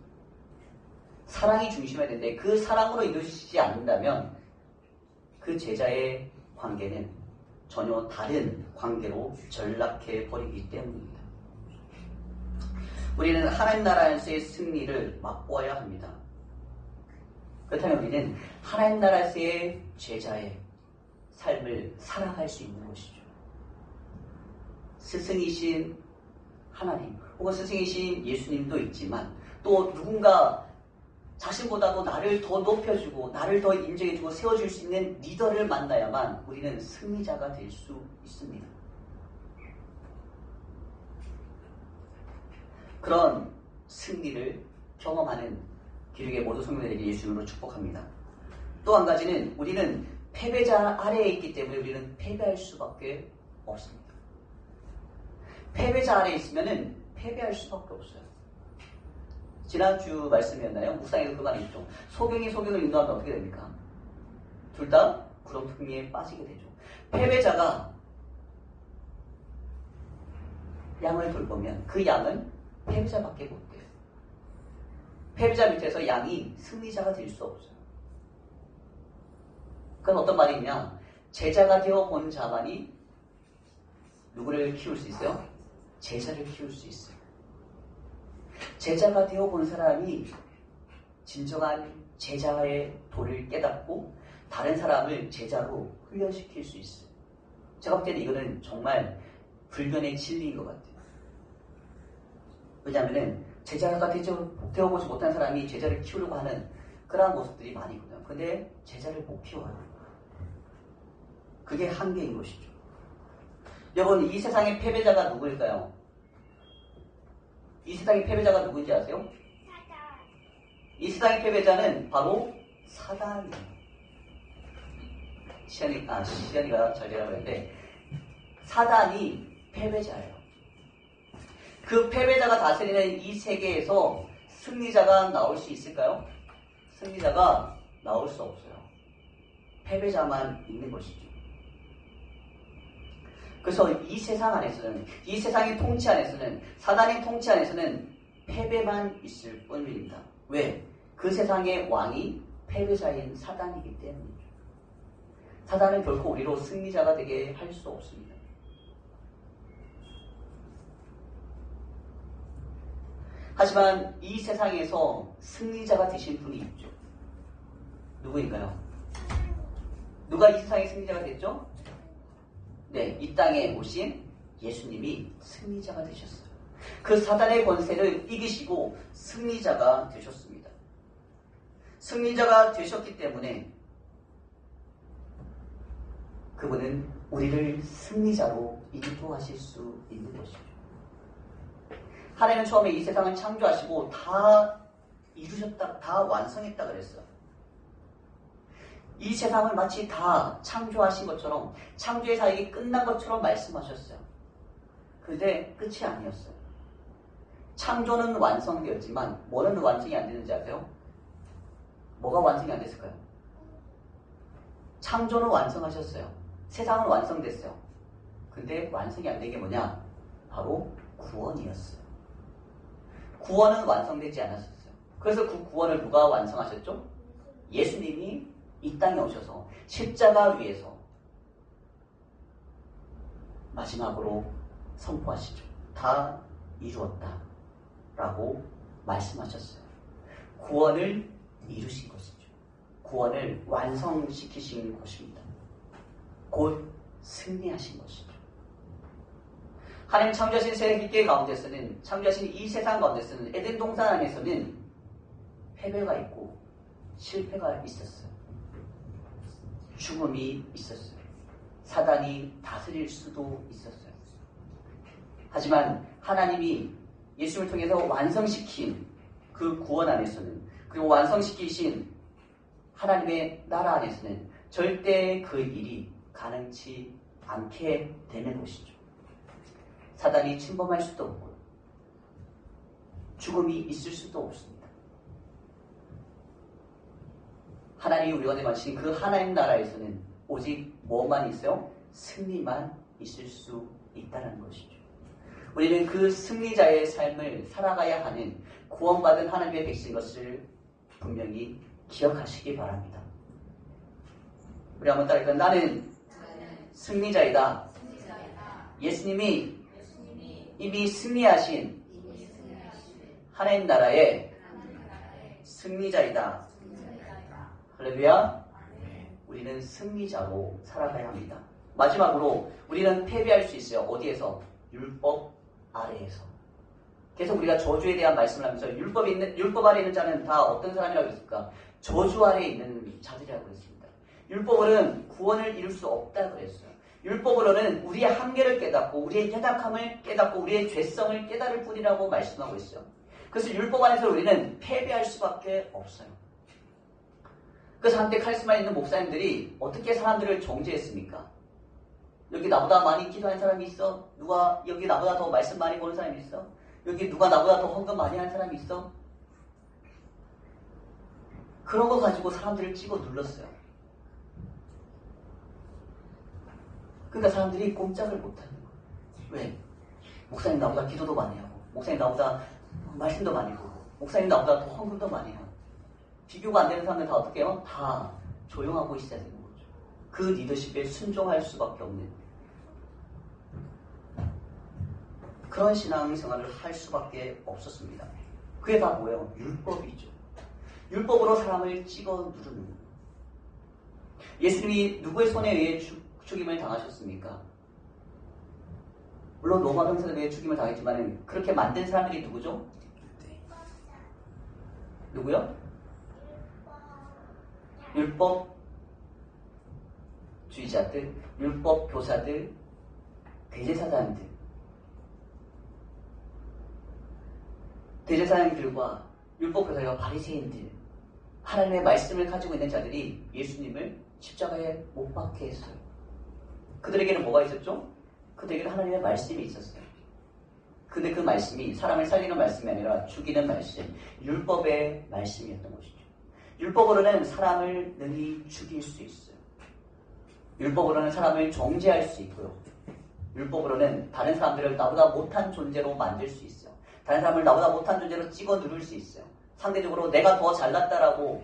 사랑이 중심이어야 되는데 그 사랑으로 이루어지지 않는다면 그 제자의 관계는 전혀 다른 관계로 전락해 버리기 때문입니다. 우리는 하나님 나라에서의 승리를 맛보아야 합니다. 그렇다면 우리는 하나님 나라에서의 제자의 삶을 살아갈 수 있는 것이죠. 스승이신 하나님 혹은 스승이신 예수님도 있지만 또 누군가 자신보다도 나를 더 높여주고 나를 더 인정해주고 세워줄 수 있는 리더를 만나야만 우리는 승리자가 될 수 있습니다. 그런 승리를 경험하는 기록의 모든 성도들에게 예수님으로 축복합니다. 또 한 가지는 우리는 패배자 아래에 있기 때문에 우리는 패배할 수밖에 없습니다. 패배자 아래에 있으면 패배할 수밖에 없어요. 지난주 말씀이었나요? 묵상에도 그 말이 있죠. 소경이 소경을 인도하면 어떻게 됩니까? 둘 다 구렁텅이에 빠지게 되죠. 패배자가 양을 돌보면 그 양은 패배자밖에 못 돼요. 패배자 밑에서 양이 승리자가 될 수 없어요. 그건 어떤 말이냐? 제자가 되어 본 자만이 누구를 키울 수 있어요? 제자를 키울 수 있어요. 제자가 되어 본 사람이 진정한 제자의 도를 깨닫고 다른 사람을 제자로 훈련시킬 수 있어요. 제가 볼 때는 이거는 정말 불변의 진리인 것 같아요. 왜냐하면 제자가 되어보지 못한 사람이 제자를 키우려고 하는 그러한 모습들이 많이 있거든요. 근데 제자를 못 키워요. 그게 한계인 것이죠. 여러분, 이 세상의 패배자가 누구일까요? 이 세상의 패배자가 누구인지 아세요? 이 세상의 패배자는 바로 사단이에요. 시연이가 잘 되라고 했는데 사단이 패배자예요. 그 패배자가 다스리는 이 세계에서 승리자가 나올 수 있을까요? 승리자가 나올 수 없어요. 패배자만 있는 것이죠. 그래서 이 세상 안에서는, 이 세상의 통치 안에서는, 사단의 통치 안에서는 패배만 있을 뿐입니다. 왜? 그 세상의 왕이 패배자인 사단이기 때문이죠. 사단은 결코 우리로 승리자가 되게 할 수 없습니다. 하지만 이 세상에서 승리자가 되신 분이 있죠. 누구인가요? 누가 이 세상의 승리자가 됐죠? 네, 이 땅에 오신 예수님이 승리자가 되셨어요. 그 사단의 권세를 이기시고 승리자가 되셨습니다. 승리자가 되셨기 때문에 그분은 우리를 승리자로 인도하실 수 있는 것이죠. 하나님은 처음에 이 세상을 창조하시고 다 이루셨다, 다 완성했다 그랬어요. 이 세상을 마치 다 창조하신 것처럼, 창조의 사역이 끝난 것처럼 말씀하셨어요. 그런데 끝이 아니었어요. 창조는 완성되었지만 뭐는 완성이 안 되는지 아세요? 뭐가 완성이 안 됐을까요? 창조는 완성하셨어요. 세상은 완성됐어요. 근데 완성이 안 된 게 뭐냐? 바로 구원이었어요. 구원은 완성되지 않았었어요. 그래서 그 구원을 누가 완성하셨죠? 예수님이 이 땅에 오셔서 십자가 위에서 마지막으로 선포하시죠. 다 이루었다 라고 말씀하셨어요. 구원을 이루신 것이죠. 구원을 완성시키신 것입니다. 곧 승리하신 것이죠. 하나님 창조하신 세계 가운데서는, 창조하신 이 세상 가운데서는, 에덴 동산 안에서는 패배가 있고 실패가 있었어요. 죽음이 있었어요. 사단이 다스릴 수도 있었어요. 하지만 하나님이 예수님을 통해서 완성시킨 그 구원 안에서는, 그리고 완성시키신 하나님의 나라 안에서는 절대 그 일이 가능치 않게 되는 것이죠. 사단이 침범할 수도 없고 죽음이 있을 수도 없습니다. 하나님이 우리 가운데 마신 그 하나님 나라에서는 오직 뭐만 있어요? 승리만 있을 수 있다는 것이죠. 우리는 그 승리자의 삶을 살아가야 하는 구원받은 하나님의 백성인 것을 분명히 기억하시기 바랍니다. 우리 한번 따라할까요? 나는 승리자이다. 예수님이 이미 승리하신 하나님 나라의 승리자이다. 할렐루야. 우리는 승리자로 살아가야 합니다. 마지막으로 우리는 패배할 수 있어요. 어디에서? 율법 아래에서. 계속 우리가 저주에 대한 말씀을 하면서 율법 아래 있는 자는 다 어떤 사람이라고 했습니까? 저주 아래에 있는 자들이라고 했습니다. 율법으로는 구원을 이룰 수 없다고 그랬어요. 율법으로는 우리의 한계를 깨닫고 우리의 연약함을 깨닫고 우리의 죄성을 깨달을 뿐이라고 말씀하고 있어요. 그래서 율법 안에서 우리는 패배할 수밖에 없어요. 그래서 한때 카리스마 있는 목사님들이 어떻게 사람들을 정죄했습니까? 여기 나보다 많이 기도한 사람이 있어? 누가 여기 나보다 더 말씀 많이 보는 사람이 있어? 여기 누가 나보다 더 헌금 많이 한 사람이 있어? 그런 거 가지고 사람들을 찍어 눌렀어요. 그러니까 사람들이 꼼짝을 못하는 거예요. 왜? 목사님 나보다 기도도 많이 하고, 목사님 나보다 말씀도 많이 보고, 목사님 나보다 더 헌금도 많이 하고. 비교가 안 되는 사람들 다 어떻게 해요? 다 조용하고 있어야 되는 거죠. 그 리더십에 순종할 수밖에 없는 그런 신앙생활을 할 수밖에 없었습니다. 그게 다 뭐예요? 율법이죠. 율법으로 사람을 찍어 누르는 거예요. 예수님이 누구의 손에 의해 죽임을 당하셨습니까? 물론 로마 병사들에 의해 죽임을 당했지만 그렇게 만든 사람들이 누구죠? 누구요? 율법주의자들, 율법 교사들, 대제사장들. 대제사장들과 율법 교사들과 바리새인들, 하나님의 말씀을 가지고 있는 자들이 예수님을 십자가에 못 박게 했어요. 그들에게는 뭐가 있었죠? 그들에게는 하나님의 말씀이 있었어요. 근데 그 말씀이 사람을 살리는 말씀이 아니라 죽이는 말씀, 율법의 말씀이었던 것이죠. 율법으로는 사람을 능히 죽일 수 있어요. 율법으로는 사람을 정죄할 수 있고요. 율법으로는 다른 사람들을 나보다 못한 존재로 만들 수 있어요. 다른 사람을 나보다 못한 존재로 찍어 누를 수 있어요. 상대적으로 내가 더 잘났다라고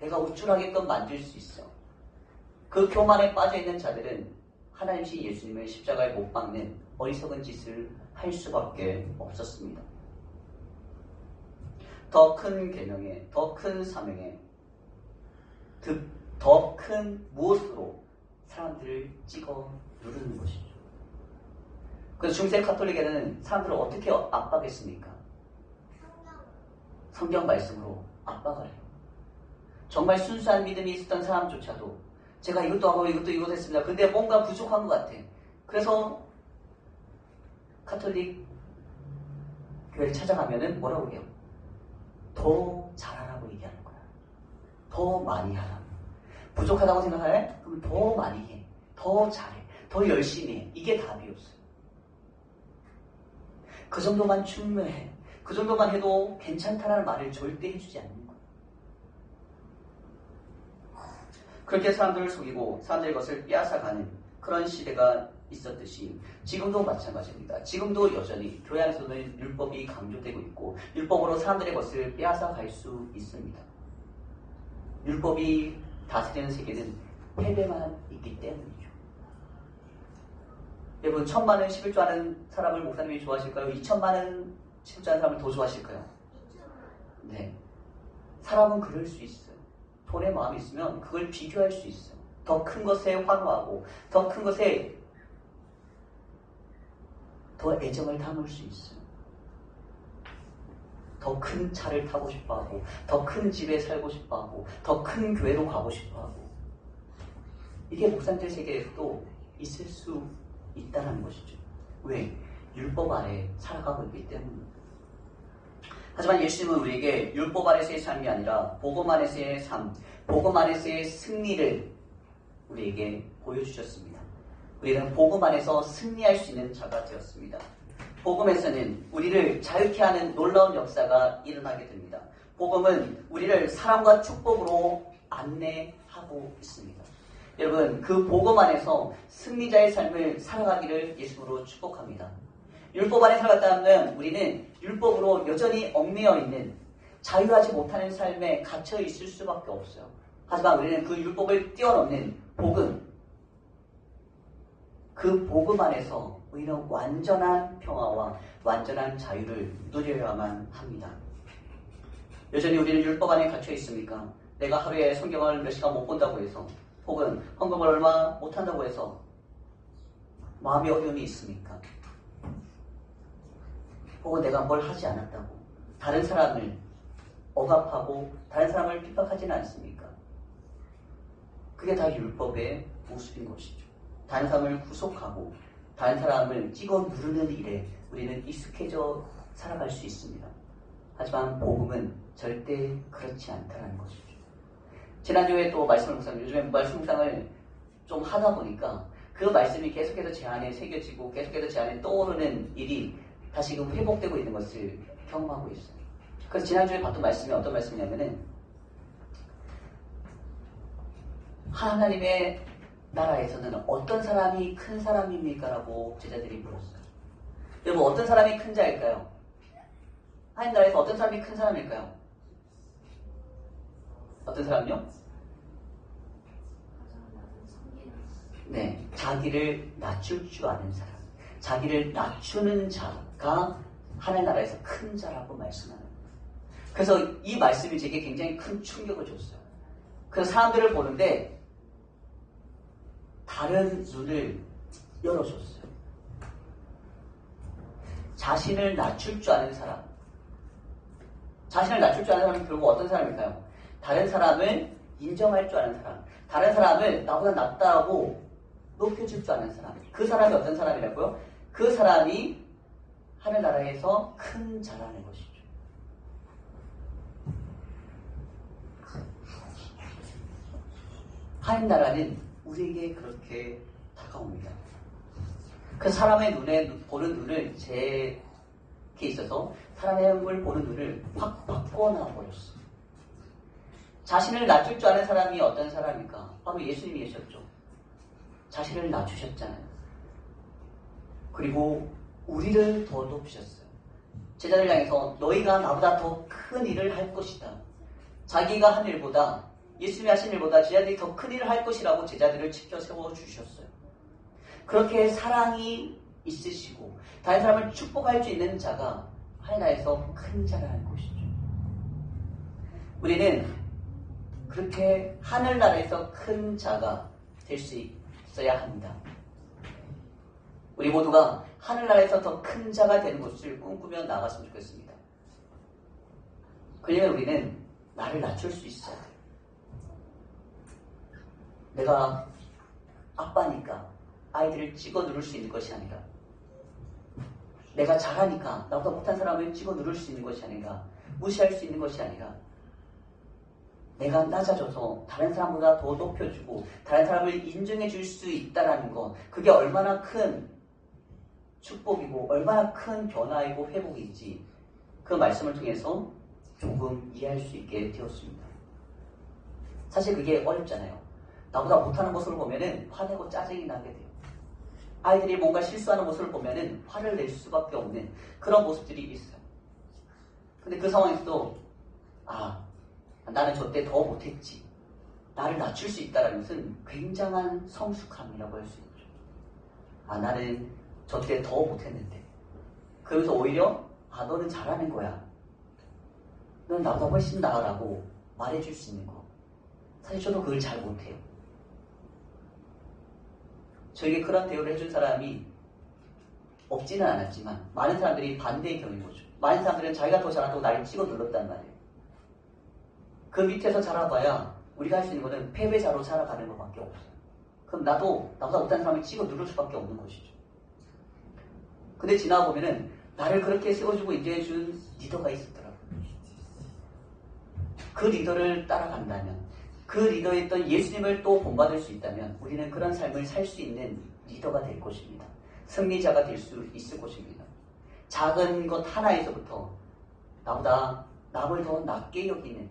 내가 우쭐하게끔 만들 수 있어요. 그 교만에 빠져있는 자들은 하나님이신 예수님을 십자가에 못 박는 어리석은 짓을 할 수밖에 없었습니다. 더 큰 계명에, 더 큰 사명에, 더 큰 무엇으로 사람들을 찍어 누르는 것이죠. 그래서 중세 카톨릭에는 사람들을 어떻게 압박했습니까? 성경 말씀으로 압박을 해요. 정말 순수한 믿음이 있었던 사람조차도 제가 이것도 하고 이것도 했습니다. 근데 뭔가 부족한 것 같아. 그래서 카톨릭 교회를 찾아가면은 뭐라고 해요? 더 잘하라고 얘기하는 거야. 더 많이 하라고. 부족하다고 생각해? 그럼 더 많이 해. 더 잘해. 더 열심히 해. 이게 답이었어요. 그 정도만 충분해. 그 정도만 해도 괜찮다라는 말을 절대 해주지 않는 거예요. 그렇게 사람들을 속이고 사람들의 것을 빼앗아가는 그런 시대가 있었듯이 지금도 마찬가지입니다. 지금도 여전히 교회 안에서는 율법이 강조되고 있고 율법으로 사람들의 것을 빼앗아갈 수 있습니다. 율법이 다스리는 세계는 패배만 있기 때문이죠. 여러분 1000만원 11조 하는 사람을 목사님이 좋아하실까요? 2000만원 11조 하는 사람을 더 좋아하실까요? 네, 사람은 그럴 수 있어요. 돈의 마음이 있으면 그걸 비교할 수 있어요. 더 큰 것에 환호하고 더 큰 것에 더 애정을 담을 수 있어요. 더 큰 차를 타고 싶어하고 더 큰 집에 살고 싶어하고 더 큰 교회로 가고 싶어하고 이게 목사님들 세계에도 있을 수 있다는 것이죠. 왜? 율법 아래 살아가고 있기 때문입니다. 하지만 예수님은 우리에게 율법 아래서의 삶이 아니라 복음 안에서의 삶, 복음 안에서의 승리를 우리에게 보여주셨습니다. 우리는 복음 안에서 승리할 수 있는 자가 되었습니다. 복음에서는 우리를 자유케 하는 놀라운 역사가 일어나게 됩니다. 복음은 우리를 사랑과 축복으로 안내하고 있습니다. 여러분, 그 복음 안에서 승리자의 삶을 살아가기를 예수로 축복합니다. 율법 안에 살아갔다면 우리는 율법으로 여전히 얽매여 있는 자유하지 못하는 삶에 갇혀 있을 수밖에 없어요. 하지만 우리는 그 율법을 뛰어넘는 복음, 그 복음 안에서 우리는 완전한 평화와 완전한 자유를 누려야만 합니다. 여전히 우리는 율법 안에 갇혀 있습니까? 내가 하루에 성경을 몇 시간 못 본다고 해서, 혹은 헌금을 얼마 못한다고 해서 마음의 어려움이 있습니까? 혹은 내가 뭘 하지 않았다고 다른 사람을 억압하고 다른 사람을 핍박하지는 않습니까? 그게 다 율법의 모습인 것이죠. 다른 사람을 구속하고 다른 사람을 찍어 누르는 일에 우리는 익숙해져 살아갈 수 있습니다. 하지만 복음은 절대 그렇지 않다는 것이죠. 지난주에 또 말씀을 묵상, 요즘에 말씀 묵상을 좀 하다 보니까 그 말씀이 계속해서 제 안에 새겨지고 계속해서 제 안에 떠오르는 일이 다시금 회복되고 있는 것을 경험하고 있어요. 그래서 지난주에 봤던 말씀이 어떤 말씀이냐면은 하나님의 나라에서는 어떤 사람이 큰 사람입니까? 라고 제자들이 물었어요. 여러분, 어떤 사람이 큰 자일까요? 하나님 나라에서 어떤 사람이 큰 사람일까요? 어떤 사람요? 네, 자기를 낮출 줄 아는 사람, 자기를 낮추는 자가 하나님 나라에서 큰 자라고 말씀하는 거예요. 그래서 이 말씀이 제게 굉장히 큰 충격을 줬어요. 그래서 사람들을 보는데 다른 눈을 열어줬어요. 자신을 낮출 줄 아는 사람, 자신을 낮출 줄 아는 사람은 결국 어떤 사람일까요? 다른 사람을 인정할 줄 아는 사람, 다른 사람을 나보다 낫다고 높여줄 줄 아는 사람. 그 사람이 어떤 사람이라고요? 그 사람이 하늘나라에서 큰 자라는 것이죠. 하늘나라는 우리에게 그렇게 다가옵니다. 그 사람의 눈에 보는 눈을 제게 있어서 사람의 눈을 보는 눈을 확 바꿔놔 버렸어. 자신을 낮출 줄 아는 사람이 어떤 사람입니까? 바로 예수님이셨죠. 자신을 낮추셨잖아요. 그리고 우리를 더 높이셨어요. 제자들 향해서 너희가 나보다 더 큰 일을 할 것이다. 자기가 한 일보다, 예수님이 하신 일보다 제자들이 더 큰 일을 할 것이라고 제자들을 지켜 세워주셨어요. 그렇게 사랑이 있으시고 다른 사람을 축복할 수 있는 자가 하나님에서 큰 자라는 것이죠. 우리는 그렇게 하늘나라에서 큰 자가 될 수 있어야 합니다. 우리 모두가 하늘나라에서 더 큰 자가 되는 것을 꿈꾸며 나갔으면 좋겠습니다. 그러면 우리는 나를 낮출 수 있어야 돼요. 내가 아빠니까 아이들을 찍어 누를 수 있는 것이 아니라, 내가 잘하니까 나보다 못한 사람을 찍어 누를 수 있는 것이 아니라, 무시할 수 있는 것이 아니라, 내가 낮아져서 다른 사람보다 더 높여주고 다른 사람을 인정해 줄 수 있다는 것, 그게 얼마나 큰 축복이고 얼마나 큰 변화이고 회복인지 그 말씀을 통해서 조금 이해할 수 있게 되었습니다. 사실 그게 어렵잖아요. 나보다 못하는 모습을 보면은 화내고 짜증이 나게 돼요. 아이들이 뭔가 실수하는 모습을 보면은 화를 낼 수밖에 없는 그런 모습들이 있어요. 근데 그 상황에서도 나는 저때 더 못했지, 나를 낮출 수 있다는 것은 굉장한 성숙함이라고 할 수 있죠. 나는 저때 더 못했는데, 그러면서 오히려 너는 잘하는 거야, 넌 나보다 훨씬 나아라고 말해줄 수 있는 거. 사실 저도 그걸 잘 못해요. 저에게 그런 대우를 해준 사람이 없지는 않았지만 많은 사람들이 반대의 경우인 거죠. 많은 사람들은 자기가 더 잘한다고 나를 찍어 눌렀단 말이에요. 그 밑에서 자라봐야 우리가 할 수 있는 것은 패배자로 살아가는 것밖에 없어요. 그럼 나도 나보다 못한 사람을 찍어 누를 수밖에 없는 것이죠. 근데 지나가 보면은 나를 그렇게 세워주고 인정해준 리더가 있었더라고요. 그 리더를 따라간다면, 그 리더였던 예수님을 또 본받을 수 있다면 우리는 그런 삶을 살 수 있는 리더가 될 것입니다. 승리자가 될 수 있을 것입니다. 작은 것 하나에서부터 나보다 남을 더 낮게 여기는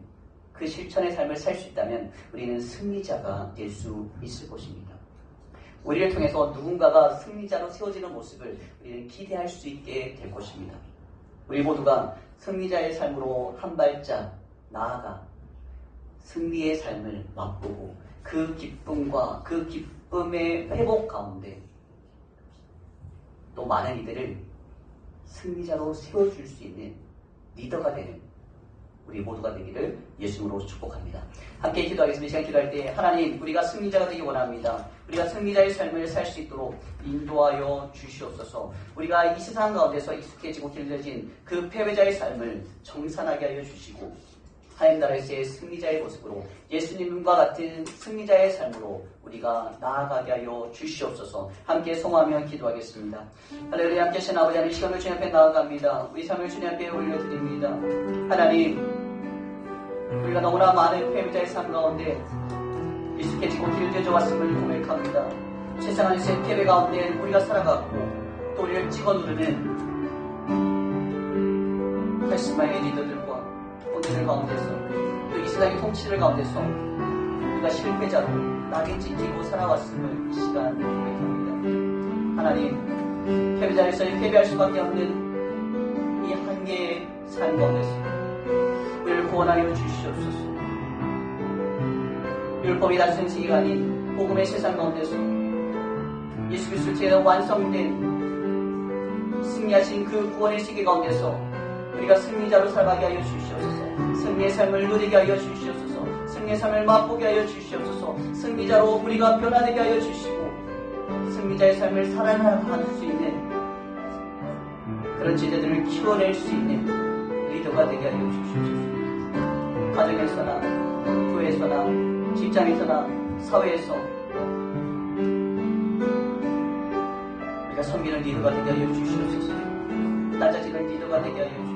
그 실천의 삶을 살 수 있다면 우리는 승리자가 될 수 있을 것입니다. 우리를 통해서 누군가가 승리자로 세워지는 모습을 우리는 기대할 수 있게 될 것입니다. 우리 모두가 승리자의 삶으로 한 발짝 나아가 승리의 삶을 맛보고 그 기쁨과 그 기쁨의 회복 가운데 또 많은 이들을 승리자로 세워줄 수 있는 리더가 되는 우리 모두가 되기를 예수님으로 축복합니다. 함께 기도하겠습니다. 이 시간 기도할 때 하나님, 우리가 승리자가 되기 원합니다. 우리가 승리자의 삶을 살 수 있도록 인도하여 주시옵소서. 우리가 이 세상 가운데서 익숙해지고 길들여진 그 패배자의 삶을 정산하게 하여 주시고 하나님 나라에서의 승리자의 모습으로 예수님과 같은 승리자의 삶으로 우리가 나아가게 하여 주시옵소서. 함께 성화하며 기도하겠습니다. 할렐루야. 함께 하신 아버지 하나님, 시간을 주님 앞에 나아갑니다. 우리 삶을 주님 앞에 올려드립니다. 하나님, 우리가 너무나 많은 패배자의 삶 가운데 익숙해지고 길들여져 왔음을 고백합니다. 세상 안에서의 패배 가운데 우리가 살아갔고 또 우리를 찍어 누르는 카리스마의 리더들과 본인들 가운데서 또 이 세상의 통치를 가운데서 우리가 실패자로 낙인 찍히고 살아왔음을 이 시간 고백합니다. 하나님, 패배자에서의 패배할 수밖에 없는 이 한계의 삶 가운데서 우리를 구원하여 주시옵소서. 율법이 단순 세계가 아닌 복음의 세상 가운데서 예수 그리스도를 통해 완성된 승리하신 그 구원의 세계 가운데서 우리가 승리자로 살아가게 하여 주시옵소서. 승리의 삶을 누리게 하여 주시옵소서. 승리의 삶을 맛보게 하여 주시옵소서. 승리자로 우리가 변화되게 하여 주시고 승리자의 삶을 살아갈 수 있는 그런 제자들을 키워낼 수 있는 리더가 되게 하여 주시옵소서. 가정에서나 교회에서나 직장에서나 사회에서 우리가 섬기는 리더가 되게 하여 주시옵소서. 낮아지는 리더가 되게 하여 주시옵소서.